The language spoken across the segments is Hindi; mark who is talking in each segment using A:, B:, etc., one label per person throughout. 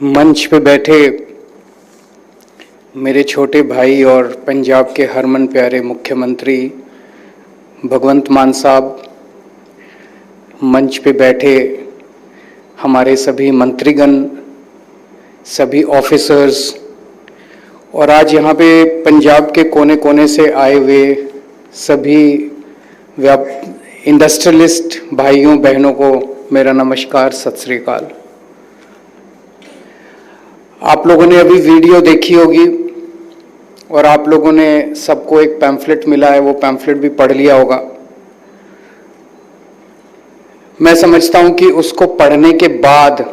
A: मंच पे बैठे मेरे छोटे भाई और पंजाब के हरमन प्यारे मुख्यमंत्री भगवंत मान साहब, मंच पे बैठे हमारे सभी मंत्रीगण, सभी ऑफिसर्स और आज यहाँ पे पंजाब के कोने कोने से आए हुए सभी इंडस्ट्रियलिस्ट भाइयों बहनों को मेरा नमस्कार, सत श्री अकाल। आप लोगों ने अभी वीडियो देखी होगी और आप लोगों ने सबको एक पैम्फलेट मिला है, वो पैम्फलेट भी पढ़ लिया होगा। मैं समझता हूं कि उसको पढ़ने के बाद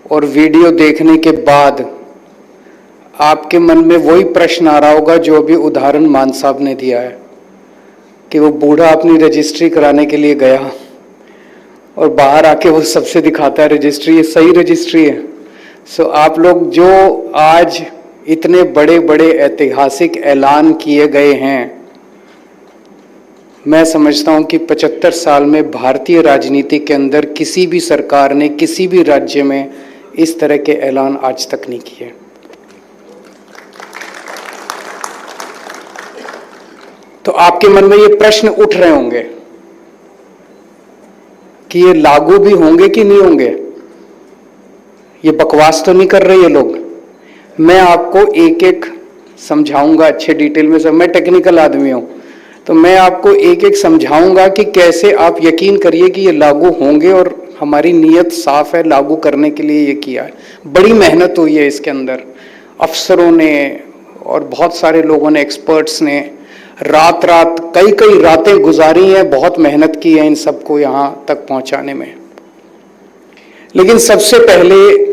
A: और वीडियो देखने के बाद आपके मन में वही प्रश्न आ रहा होगा जो अभी उदाहरण मान साहब ने दिया है कि वो बूढ़ा अपनी रजिस्ट्री कराने के लिए गया और बाहर आके वो सबसे दिखाता है रजिस्ट्री, ये सही रजिस्ट्री है। सो आप लोग जो आज इतने बड़े बड़े ऐतिहासिक ऐलान किए गए हैं, मैं समझता हूं कि 75 साल में भारतीय राजनीति के अंदर किसी भी सरकार ने किसी भी राज्य में इस तरह के ऐलान आज तक नहीं किए। तो आपके मन में ये प्रश्न उठ रहे होंगे कि ये लागू भी होंगे कि नहीं होंगे, ये बकवास तो नहीं कर रहे ये लोग। मैं आपको एक एक समझाऊंगा अच्छे डिटेल में। सब मैं टेक्निकल आदमी हूं तो मैं आपको एक एक समझाऊंगा कि कैसे आप यकीन करिए कि ये लागू होंगे और हमारी नीयत साफ है, लागू करने के लिए ये किया है। बड़ी मेहनत हुई है इसके अंदर, अफसरों ने और बहुत सारे लोगों ने, एक्सपर्ट्स ने रात रात कई रातें गुजारी हैं, बहुत मेहनत की है इन सबको यहां तक पहुंचाने में। लेकिन सबसे पहले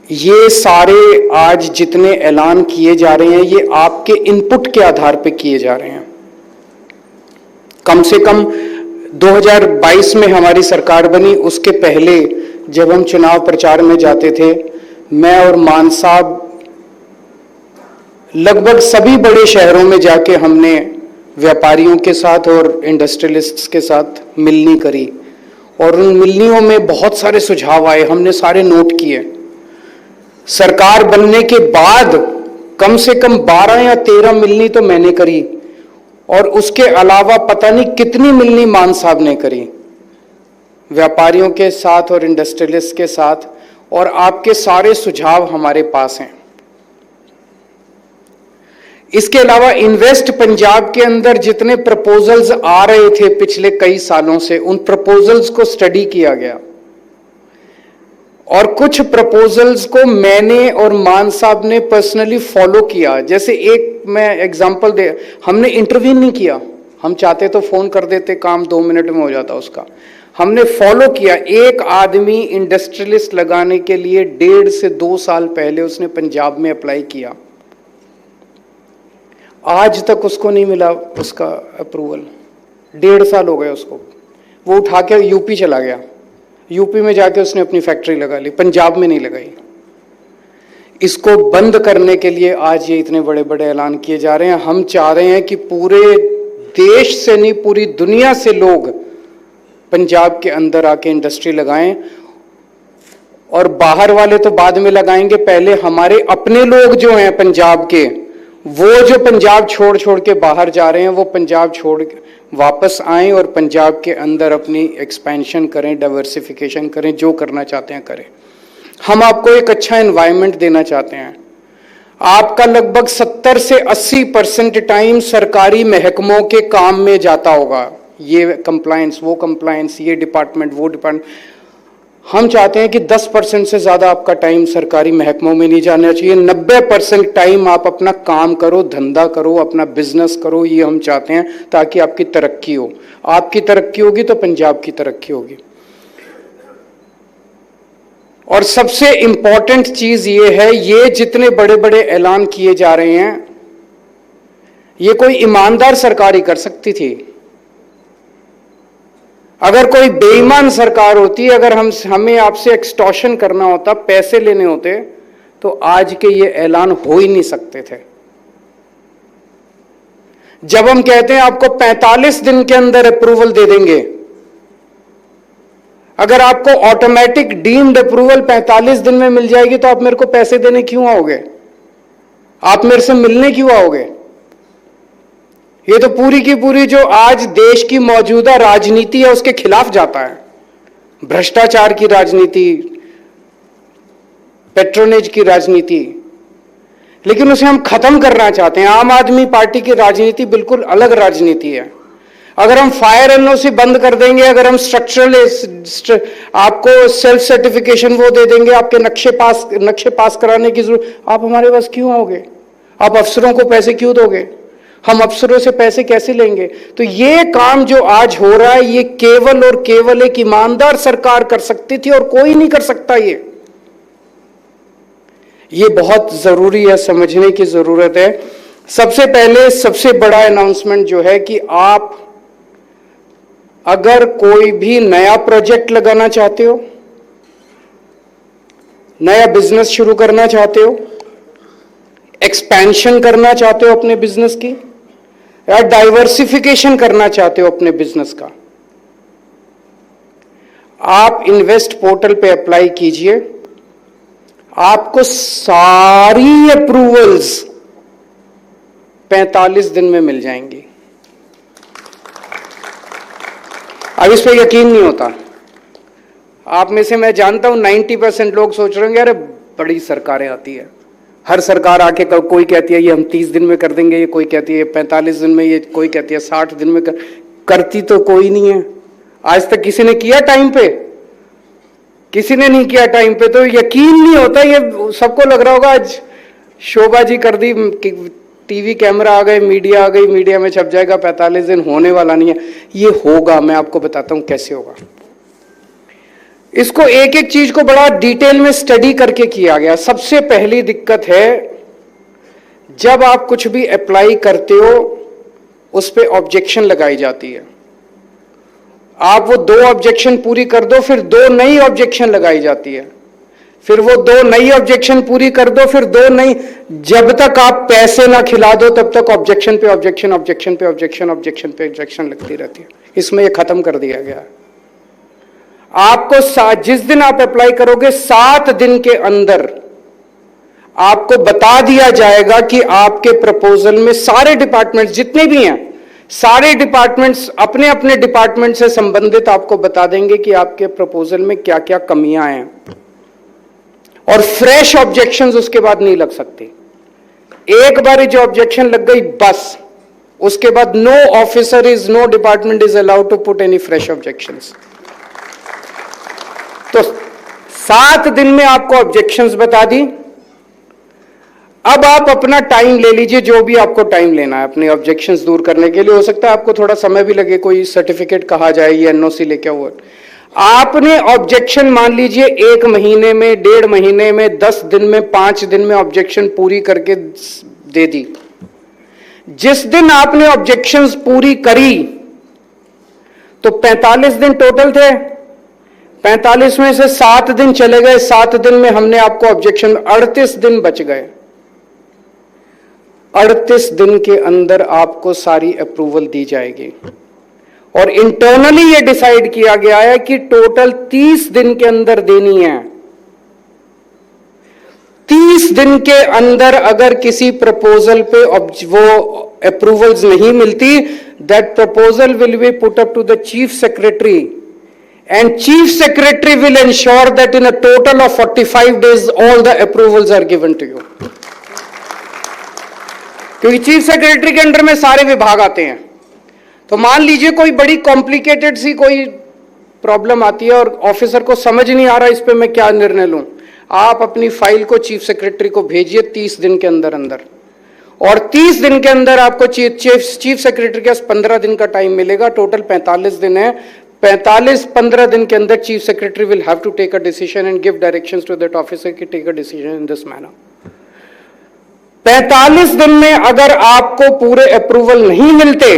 A: ये सारे आज जितने ऐलान किए जा रहे हैं ये आपके इनपुट के आधार पे किए जा रहे हैं। कम से कम 2022 में हमारी सरकार बनी, उसके पहले जब हम चुनाव प्रचार में जाते थे, मैं और मान साहब लगभग सभी बड़े शहरों में जाके हमने व्यापारियों के साथ और इंडस्ट्रियलिस्ट्स के साथ मिलनी करी और उन मिलनियों में बहुत सारे सुझाव आए, हमने सारे नोट किए। सरकार बनने के बाद कम से कम 12 या 13 मिलनी तो मैंने करी और उसके अलावा पता नहीं कितनी मिलनी मान साहब ने करी व्यापारियों के साथ और इंडस्ट्रियलिस्ट के साथ, और आपके सारे सुझाव हमारे पास हैं। इसके अलावा इन्वेस्ट पंजाब के अंदर जितने प्रपोजल्स आ रहे थे पिछले कई सालों से, उन प्रपोजल्स को स्टडी किया गया और कुछ प्रपोजल्स को मैंने और मान साहब ने पर्सनली फॉलो किया। जैसे एक मैं एग्जांपल दे, हमने इंटरवीन नहीं किया, हम चाहते तो फोन कर देते, काम 2 मिनट में हो जाता उसका। हमने फॉलो किया। एक आदमी इंडस्ट्रियलिस्ट लगाने के लिए 1.5 से 2 साल पहले उसने पंजाब में अप्लाई किया, आज तक उसको नहीं मिला उसका अप्रूवल। 1.5 साल हो गए उसको। वो उठा के यूपी चला गया, यूपी में जाके उसने अपनी फैक्ट्री लगा ली, पंजाब में नहीं लगाई। इसको बंद करने के लिए आज ये इतने बड़े बड़े ऐलान किए जा रहे हैं। हम चाह रहे हैं कि पूरे देश से नहीं, पूरी दुनिया से लोग पंजाब के अंदर आके इंडस्ट्री लगाएं, और बाहर वाले तो बाद में लगाएंगे, पहले हमारे अपने लोग जो हैं पंजाब के, वो जो पंजाब छोड़ के बाहर जा रहे हैं, वो पंजाब छोड़ वापस आएं और पंजाब के अंदर अपनी एक्सपेंशन करें, डाइवर्सिफिकेशन करें, जो करना चाहते हैं करें। हम आपको एक अच्छा एनवायरनमेंट देना चाहते हैं। आपका लगभग 70 से 80% टाइम सरकारी महकमों के काम में जाता होगा, ये कंप्लायंस, वो कंप्लायंस, ये डिपार्टमेंट, वो डिपार्टमेंट। हम चाहते हैं कि 10% से ज्यादा आपका टाइम सरकारी महकमों में नहीं जाना चाहिए। 90% टाइम आप अपना काम करो, धंधा करो, अपना बिजनेस करो, ये हम चाहते हैं, ताकि आपकी तरक्की हो। आपकी तरक्की होगी तो पंजाब की तरक्की होगी। और सबसे इंपॉर्टेंट चीज ये है, ये जितने बड़े बड़े ऐलान किए जा रहे हैं, ये कोई ईमानदार सरकार ही कर सकती थी। अगर कोई बेईमान सरकार होती, अगर हमें आपसे एक्सटॉर्शन करना होता, पैसे लेने होते, तो आज के ये ऐलान हो ही नहीं सकते थे। जब हम कहते हैं आपको 45 दिन के अंदर अप्रूवल दे देंगे, अगर आपको ऑटोमेटिक डीम्ड अप्रूवल 45 दिन में मिल जाएगी तो आप मेरे को पैसे देने क्यों आओगे? आप मेरे से मिलने क्यों आओगे? ये तो पूरी की पूरी जो आज देश की मौजूदा राजनीति है उसके खिलाफ जाता है। भ्रष्टाचार की राजनीति, पेट्रोनेज की राजनीति, लेकिन उसे हम खत्म करना चाहते हैं। आम आदमी पार्टी की राजनीति बिल्कुल अलग राजनीति है। अगर हम फायर एनओसी बंद कर देंगे, अगर हम स्ट्रक्चरल आपको सेल्फ सर्टिफिकेशन वो दे देंगे, आपके नक्शे पास कराने की जरूरत, आप हमारे पास क्यों आओगे? आप अफसरों को पैसे क्यों दोगे? हम अफसरों से पैसे कैसे लेंगे? तो ये काम जो आज हो रहा है ये केवल और केवल एक ईमानदार सरकार कर सकती थी और कोई नहीं कर सकता। ये बहुत जरूरी है, समझने की जरूरत है। सबसे पहले सबसे बड़ा अनाउंसमेंट जो है कि आप अगर कोई भी नया प्रोजेक्ट लगाना चाहते हो, नया बिजनेस शुरू करना चाहते हो, एक्सपेंशन करना चाहते हो अपने बिजनेस की, या डाइवर्सिफिकेशन करना चाहते हो अपने बिजनेस का, आप इन्वेस्ट पोर्टल पे अप्लाई कीजिए। आपको सारी अप्रूवल्स 45 दिन में मिल जाएंगी। अब इस पे यकीन नहीं होता। आप में से मैं जानता हूं 90% लोग सोच रहे होंगे अरे बड़ी सरकारें आती है, हर सरकार आके कोई कहती है ये हम 30 दिन में कर देंगे, ये कोई कहती है 45 दिन में, ये कोई कहती है 60 दिन में करती तो कोई नहीं है। आज तक किसी ने किया टाइम पे? किसी ने नहीं किया टाइम पे, तो यकीन नहीं होता। ये सबको लग रहा होगा आज शोबाजी कर दी, टीवी कैमरा आ गए, मीडिया आ गई, मीडिया में छप जाएगा, 45 दिन होने वाला नहीं है। ये होगा, मैं आपको बताता हूं कैसे होगा। इसको एक एक चीज को बड़ा डिटेल में स्टडी करके किया गया। सबसे पहली दिक्कत है जब आप कुछ भी अप्लाई करते हो उस पे ऑब्जेक्शन लगाई जाती है। आप वो 2 ऑब्जेक्शन पूरी कर दो, फिर 2 नई ऑब्जेक्शन लगाई जाती है, फिर वो 2 नई ऑब्जेक्शन पूरी कर दो, फिर 2 नई। जब तक आप पैसे ना खिला दो तब तक ऑब्जेक्शन पे ऑब्जेक्शन, ऑब्जेक्शन पे ऑब्जेक्शन, ऑब्जेक्शन पे ऑब्जेक्शन लगती रहती है। इसमें ये खत्म कर दिया गया है। आपको जिस दिन आप अप्लाई करोगे 7 दिन के अंदर आपको बता दिया जाएगा कि आपके प्रपोजल में सारे डिपार्टमेंट्स जितने भी हैं, सारे डिपार्टमेंट्स अपने अपने डिपार्टमेंट से संबंधित आपको बता देंगे कि आपके प्रपोजल में क्या क्या कमियां हैं, और फ्रेश ऑब्जेक्शंस उसके बाद नहीं लग सकते। एक बार जो ऑब्जेक्शन लग गई बस, उसके बाद no officer is, no department is allowed to put any fresh objections. तो 7 दिन में आपको ऑब्जेक्शंस बता दी। अब आप अपना टाइम ले लीजिए, जो भी आपको टाइम लेना है अपने ऑब्जेक्शंस दूर करने के लिए। हो सकता है आपको थोड़ा समय भी लगे, कोई सर्टिफिकेट कहा जाए या एनओसी लेके हुआ। आपने ऑब्जेक्शन मान लीजिए 1 महीने में, 1.5 महीने में, 10 दिन में, 5 दिन में ऑब्जेक्शन पूरी करके दे दी। जिस दिन आपने ऑब्जेक्शंस पूरी करी तो 45 दिन टोटल थे, 45 में से 7 दिन चले गए, 7 दिन में हमने आपको ऑब्जेक्शन, 38 दिन बच गए। 38 दिन के अंदर आपको सारी अप्रूवल दी जाएगी। और इंटरनली ये डिसाइड किया गया है कि टोटल 30 दिन के अंदर देनी है। 30 दिन के अंदर अगर किसी प्रपोजल पे वो अप्रूवल्स नहीं मिलती, that proposal will be put up to the chief secretary, and chief secretary will ensure that in a total of 45 days all the approvals are given to you। क्योंकि चीफ सेक्रेटरी के अंडर में सारे विभाग आते हैं। तो मान लीजिए कोई बड़ी कॉम्प्लिकेटेड सी कोई प्रॉब्लम आती है और ऑफिसर को समझ नहीं आ रहा इस पे मैं क्या निर्णय लूं, आप अपनी फाइल को चीफ सेक्रेटरी को भेजिए 30 दिन के अंदर अंदर, और 30 दिन के अंदर आपको चीफ सेक्रेटरी के पास 15 दिन का टाइम मिलेगा। टोटल 45 दिन है। 15 दिन के अंदर chief secretary will have to take a decision and give directions to that officer कि take a decision in this manner. 45 दिन में अगर आपको पूरे अप्रूवल नहीं मिलते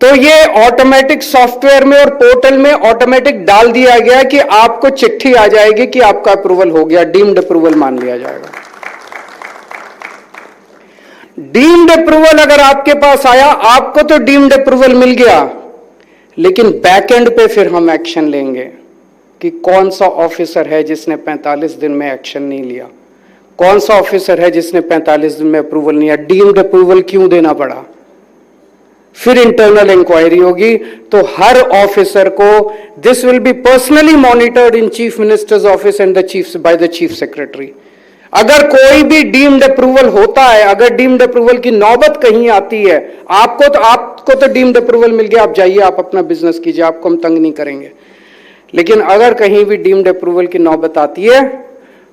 A: तो ये ऑटोमेटिक सॉफ्टवेयर में और पोर्टल में ऑटोमेटिक डाल दिया गया कि आपको चिट्ठी आ जाएगी कि आपका अप्रूवल हो गया, डीम्ड अप्रूवल मान लिया जाएगा। डीम्ड अप्रूवल अगर आपके पास आया, आपको तो डीम्ड अप्रूवल मिल गया, लेकिन बैक एंड पे फिर हम एक्शन लेंगे कि कौन सा ऑफिसर है जिसने 45 दिन में एक्शन नहीं लिया, कौन सा ऑफिसर है जिसने 45 दिन में अप्रूवल नहीं लिया, डीम्ड अप्रूवल क्यों देना पड़ा। फिर इंटरनल इंक्वायरी होगी। तो हर ऑफिसर को this will be personally monitored in chief minister's office and the chief by the chief secretary. अगर कोई भी डीम्ड अप्रूवल होता है, अगर डीम्ड अप्रूवल की नौबत कहीं आती है, आपको तो डीम्ड अप्रूवल मिल गया, आप जाइए, आप अपना बिजनेस कीजिए, आपको हम तंग नहीं करेंगे। लेकिन अगर कहीं भी डीम्ड अप्रूवल की नौबत आती है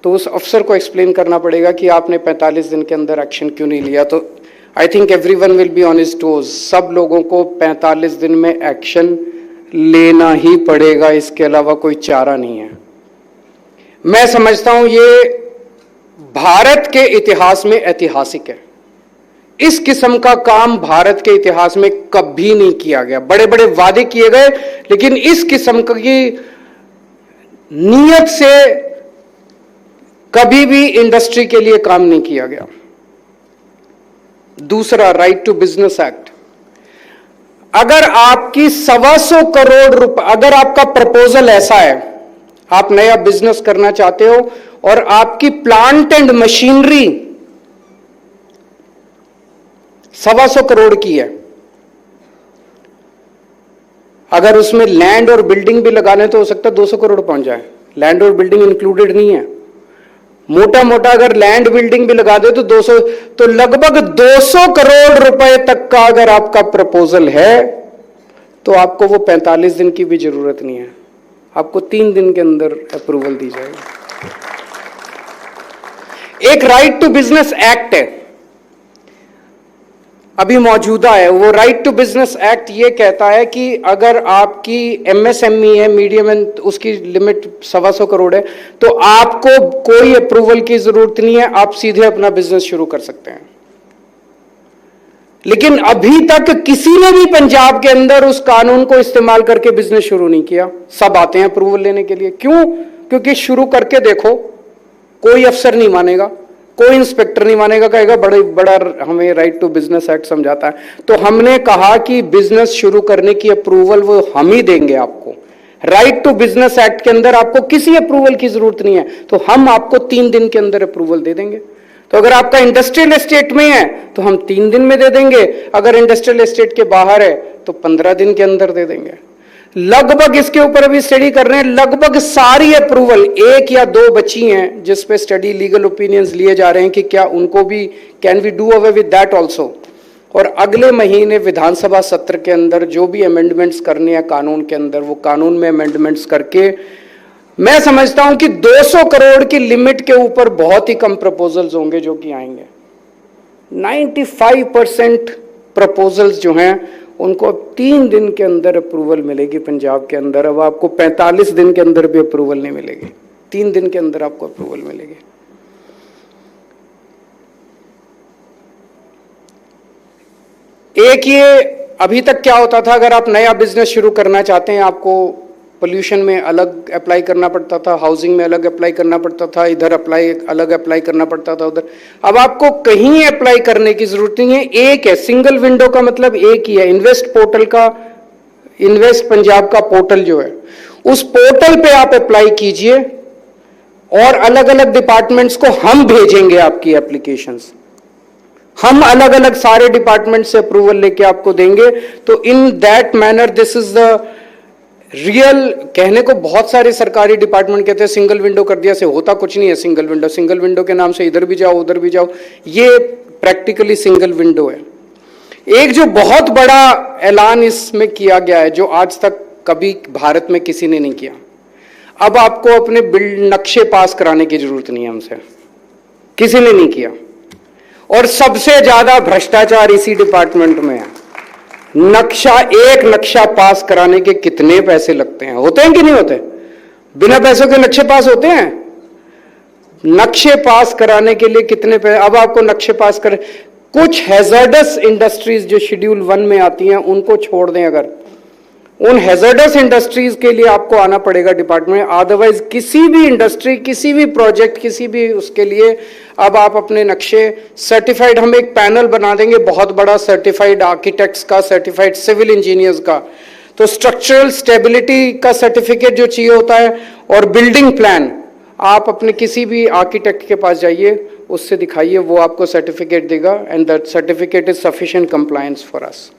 A: तो उस अफसर को एक्सप्लेन करना पड़ेगा कि आपने 45 दिन के अंदर एक्शन क्यों नहीं लिया। तो I think everyone will be on his toes. सब लोगों को 45 दिन में एक्शन लेना ही पड़ेगा, इसके अलावा कोई चारा नहीं है। मैं समझता हूं ये भारत के इतिहास में ऐतिहासिक है। इस किस्म का काम भारत के इतिहास में कभी नहीं किया गया। बड़े बड़े वादे किए गए, लेकिन इस किस्म की नीयत से कभी भी इंडस्ट्री के लिए काम नहीं किया गया। दूसरा, राइट टू बिजनेस एक्ट। अगर आपकी 125 करोड़ रुपए, अगर आपका प्रपोजल ऐसा है, आप नया बिजनेस करना चाहते हो और आपकी प्लांट एंड मशीनरी 125 करोड़ की है, अगर उसमें लैंड और बिल्डिंग भी लगाने तो हो सकता है 200 करोड़ पहुंच जाए। लैंड और बिल्डिंग इंक्लूडेड नहीं है। मोटा मोटा अगर लैंड बिल्डिंग भी लगा दे तो 200, तो लगभग 200 करोड़ रुपए तक का अगर आपका प्रपोजल है तो आपको वो 45 दिन की भी जरूरत नहीं है, आपको 3 दिन के अंदर अप्रूवल दी जाएगी। एक राइट टू बिजनेस एक्ट है, अभी मौजूदा है। वो राइट टू बिजनेस एक्ट ये कहता है कि अगर आपकी एमएसएमई है, मीडियम एंड, उसकी लिमिट 125 करोड़ है, तो आपको कोई अप्रूवल की जरूरत नहीं है, आप सीधे अपना बिजनेस शुरू कर सकते हैं। लेकिन अभी तक किसी ने भी पंजाब के अंदर उस कानून को इस्तेमाल करके बिजनेस शुरू नहीं किया। सब आते हैं अप्रूवल लेने के लिए। क्यों? क्योंकि शुरू करके देखो, कोई अफसर नहीं मानेगा, कोई इंस्पेक्टर नहीं मानेगा, कहेगा बड़ा हमें राइट टू बिजनेस एक्ट समझाता है। तो हमने कहा कि बिजनेस शुरू करने की अप्रूवल वो हम ही देंगे आपको। राइट टू बिजनेस एक्ट के अंदर आपको किसी अप्रूवल की जरूरत नहीं है, तो हम आपको 3 दिन के अंदर अप्रूवल दे देंगे। तो अगर आपका इंडस्ट्रियल एस्टेट में है तो हम 3 दिन में दे देंगे, अगर इंडस्ट्रियल एस्टेट के बाहर है तो 15 दिन के अंदर दे देंगे। लगभग इसके ऊपर अभी स्टडी कर रहे हैं, लगभग सारी अप्रूवल, 1 या 2 बची हैं जिस पे स्टडी लीगल ओपिनियंस लिए जा रहे हैं कि क्या उनको भी, can we do away with that also. और अगले महीने विधानसभा सत्र के अंदर जो भी अमेंडमेंट्स करने हैं कानून के अंदर, वो कानून में अमेंडमेंट्स करके मैं समझता हूं कि 200 करोड़ की लिमिट के ऊपर बहुत ही कम प्रपोजल्स होंगे जो कि आएंगे। 95% प्रपोजल्स जो हैं उनको अब 3 दिन के अंदर अप्रूवल मिलेगी पंजाब के अंदर। अब आपको 45 दिन के अंदर भी अप्रूवल नहीं मिलेगी, 3 दिन के अंदर आपको अप्रूवल मिलेगी। एक ये अभी तक क्या होता था, अगर आप नया बिजनेस शुरू करना चाहते हैं, आपको पोल्यूशन में अलग अप्लाई करना पड़ता था, हाउसिंग में अलग अप्लाई करना पड़ता था, इधर अलग अप्लाई करना पड़ता था, उधर। अब आपको कहीं अप्लाई करने की जरूरत नहीं है, एक है। सिंगल विंडो का मतलब एक ही है। इन्वेस्ट पोर्टल का, इन्वेस्ट पंजाब का पोर्टल जो है, उस पोर्टल पे आप अप्लाई कीजिए और अलग अलग डिपार्टमेंट्स को हम भेजेंगे आपकी एप्लीकेशंस। हम अलग अलग सारे डिपार्टमेंट से अप्रूवल लेके आपको देंगे। तो in that manner this is the real. कहने को बहुत सारे सरकारी डिपार्टमेंट कहते हैं सिंगल विंडो कर दिया, से होता कुछ नहीं है। सिंगल विंडो के नाम से इधर भी जाओ उधर भी जाओ, ये प्रैक्टिकली सिंगल विंडो है। एक जो बहुत बड़ा ऐलान इसमें किया गया है, जो आज तक कभी भारत में किसी ने नहीं किया, अब आपको अपने नक्शे पास कराने की जरूरत नहीं है हमसे, किसी ने नहीं किया। और सबसे ज्यादा भ्रष्टाचार इसी डिपार्टमेंट में है। एक नक्शा पास कराने के कितने पैसे लगते हैं? होते हैं कि नहीं होते? बिना पैसों के नक्शे पास होते हैं? नक्शे पास कराने के लिए कितने पैसे? अब आपको नक्शे पास कर, कुछ हैजर्डस इंडस्ट्रीज जो शेड्यूल 1 में आती हैं उनको छोड़ दें, अगर उन हैजर्डस इंडस्ट्रीज के लिए आपको आना पड़ेगा डिपार्टमेंट। अदरवाइज किसी भी इंडस्ट्री, किसी भी प्रोजेक्ट, किसी भी उसके लिए अब आप अपने नक्शे सर्टिफाइड, हम एक पैनल बना देंगे बहुत बड़ा, सर्टिफाइड आर्किटेक्ट्स का, सर्टिफाइड सिविल इंजीनियर्स का। तो स्ट्रक्चरल स्टेबिलिटी का सर्टिफिकेट जो चाहिए होता है, और बिल्डिंग प्लान आप अपने किसी भी आर्किटेक्ट के पास जाइए, उससे दिखाइए, वो आपको सर्टिफिकेट देगा, and that certificate is sufficient compliance for us.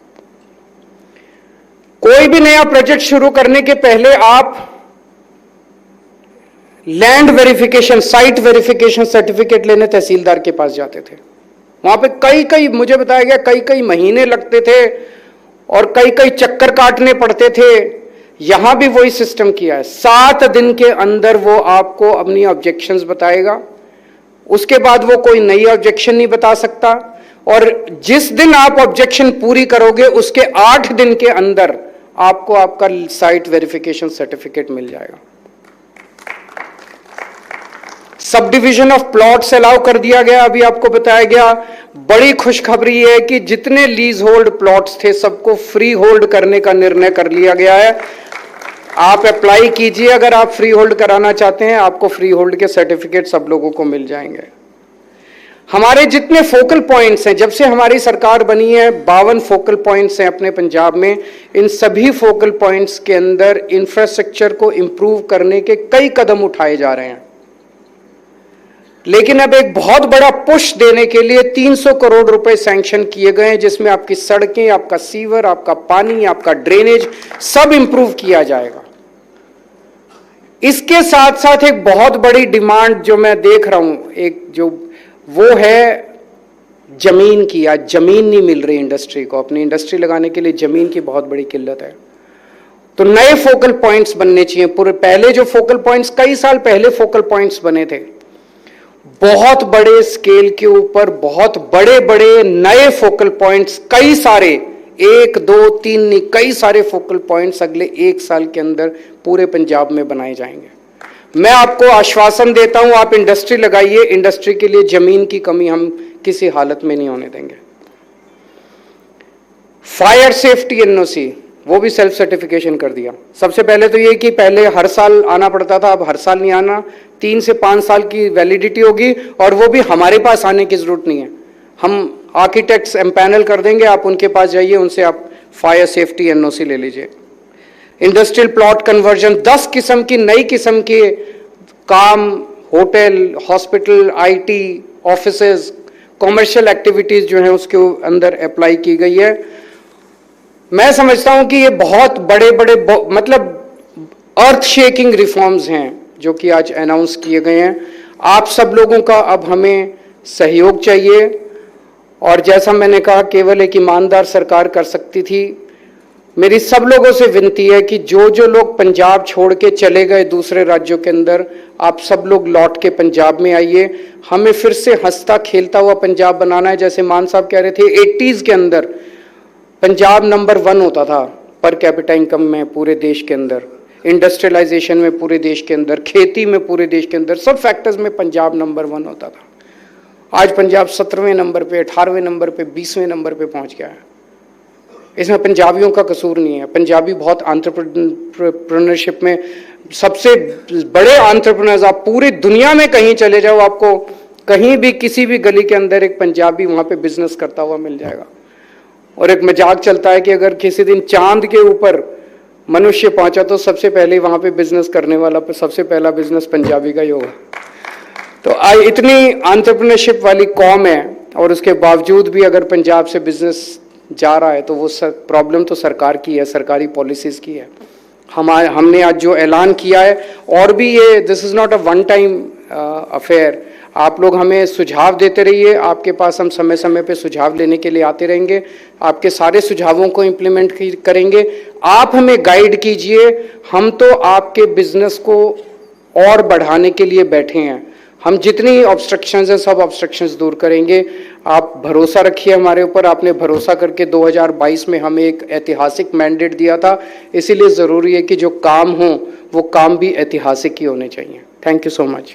A: कोई भी नया प्रोजेक्ट शुरू करने के पहले आप land verification, site verification certificate लेने तहसीलदार के पास जाते थे। वहां पे कई मुझे बताया गया कई महीने लगते थे और कई चक्कर काटने पड़ते थे। यहां भी वही सिस्टम किया है, 7 दिन के अंदर वो आपको अपनी ऑब्जेक्शंस बताएगा, उसके बाद वो कोई नई ऑब्जेक्शन नहीं बता सकता, और जिस दिन आप ऑब्जेक्शन पूरी करोगे उसके 8 दिन के अंदर आपको आपका साइट वेरिफिकेशन सर्टिफिकेट मिल जाएगा। Sub division of plots allow कर दिया गया, अभी आपको बताया गया। बड़ी खुशखबरी है कि जितने लीज होल्ड प्लॉट्स थे सबको फ्री होल्ड करने का निर्णय कर लिया गया है। आप अप्लाई कीजिए, अगर आप फ्री होल्ड कराना चाहते हैं, आपको फ्री होल्ड के सर्टिफिकेट सब लोगों को मिल जाएंगे। हमारे जितने फोकल पॉइंट्स हैं, जब से हमारी सरकार बनी है 52 फोकल पॉइंट्स हैं अपने पंजाब में। इन सभी फोकल पॉइंट्स के अंदर इंफ्रास्ट्रक्चर को इंप्रूव करने के कई कदम उठाए जा रहे हैं, लेकिन अब एक बहुत बड़ा पुश देने के लिए 300 करोड़ रुपए सैंक्शन किए गए हैं, जिसमें आपकी सड़कें, आपका सीवर, आपका पानी, आपका ड्रेनेज सब इंप्रूव किया जाएगा। इसके साथ साथ एक बहुत बड़ी डिमांड जो मैं देख रहा हूं, एक जो वो है जमीन की। आज जमीन नहीं मिल रही इंडस्ट्री को, अपनी इंडस्ट्री लगाने के लिए जमीन की बहुत बड़ी किल्लत है। तो नए फोकल पॉइंट्स बनने चाहिए। पूरे पहले जो फोकल पॉइंट्स, कई साल पहले फोकल पॉइंट्स बने थे, बहुत बड़े स्केल के ऊपर बहुत बड़े बड़े नए फोकल पॉइंट्स, कई सारे, 1 2 3 नहीं, कई सारे फोकल पॉइंट्स अगले 1 साल के अंदर पूरे पंजाब में बनाए जाएंगे। मैं आपको आश्वासन देता हूं, आप इंडस्ट्री लगाइए, इंडस्ट्री के लिए जमीन की कमी हम किसी हालत में नहीं होने देंगे। फायर सेफ्टी एनओसी वो भी सेल्फ सर्टिफिकेशन कर दिया। सबसे पहले तो ये कि पहले हर साल आना पड़ता था, अब हर साल नहीं आना, 3 से 5 साल की वैलिडिटी होगी, और वो भी हमारे पास आने की जरूरत नहीं है। हम आर्किटेक्ट्स एम्पैनल कर देंगे, आप उनके पास जाइए, उनसे आप फायर सेफ्टी एनओसी ले लीजिए। इंडस्ट्रियल प्लॉट कन्वर्जन, 10 किस्म की नई किस्म के काम, hotel, hospital, IT, offices, commercial activities जो है उसके अंदर अप्लाई की गई है। मैं समझता हूं कि ये बहुत बड़े बड़े मतलब अर्थ शेकिंग रिफॉर्म्स हैं जो कि आज अनाउंस किए गए हैं। आप सब लोगों का अब हमें सहयोग चाहिए, और जैसा मैंने कहा केवल एक ईमानदार सरकार कर सकती थी। मेरी सब लोगों से विनती है कि जो जो लोग पंजाब छोड़ के चले गए दूसरे राज्यों के अंदर, आप सब लोग लौट के पंजाब में आइए। हमें फिर से हंसता खेलता हुआ पंजाब बनाना है। जैसे मान साहब कह रहे थे, 80s के अंदर पंजाब नंबर 1 होता था पर कैपिटा इनकम में पूरे देश के अंदर, इंडस्ट्रियलाइजेशन में पूरे देश के अंदर, खेती में पूरे देश के अंदर, सब फैक्टर्स में पंजाब नंबर 1 होता था। आज पंजाब 17वें नंबर पे, 18वें नंबर पे, 20वें नंबर पे पहुंच गया है। इसमें पंजाबियों का कसूर नहीं है। पंजाबी बहुत एंटरप्रेन्योरशिप में सबसे बड़े एंटरप्रेन्योर्स, आप पूरी दुनिया में कहीं चले जाओ, आपको कहीं भी किसी भी गली के अंदर एक पंजाबी वहां पे बिजनेस करता हुआ मिल जाएगा। और एक मजाक चलता है कि अगर किसी दिन चांद के ऊपर मनुष्य पहुंचा तो सबसे पहले वहां पे बिजनेस करने वाला सबसे पहला बिजनेस पंजाबी का ही होगा। तो इतनी एंटरप्रेन्योरशिप वाली कौम है, और उसके बावजूद भी अगर पंजाब से बिजनेस जा रहा है तो वो प्रॉब्लम तो सरकार की है, सरकारी पॉलिसीज की है। हमने आज जो ऐलान किया है, और भी ये this is not a one time affair. आप लोग हमें सुझाव देते रहिए, आपके पास हम समय समय पे सुझाव लेने के लिए आते रहेंगे, आपके सारे सुझावों को इम्प्लीमेंट करेंगे। आप हमें गाइड कीजिए, हम तो आपके बिजनेस को और बढ़ाने के लिए बैठे हैं। हम जितनी ऑब्स्ट्रक्शंस हैं सब ऑब्स्ट्रक्शंस दूर करेंगे। आप भरोसा रखिए हमारे ऊपर। आपने भरोसा करके 2022 में हमें एक ऐतिहासिक मैंडेट दिया था, इसीलिए ज़रूरी है कि जो काम हो वो काम भी ऐतिहासिक ही होने चाहिए। Thank you so much.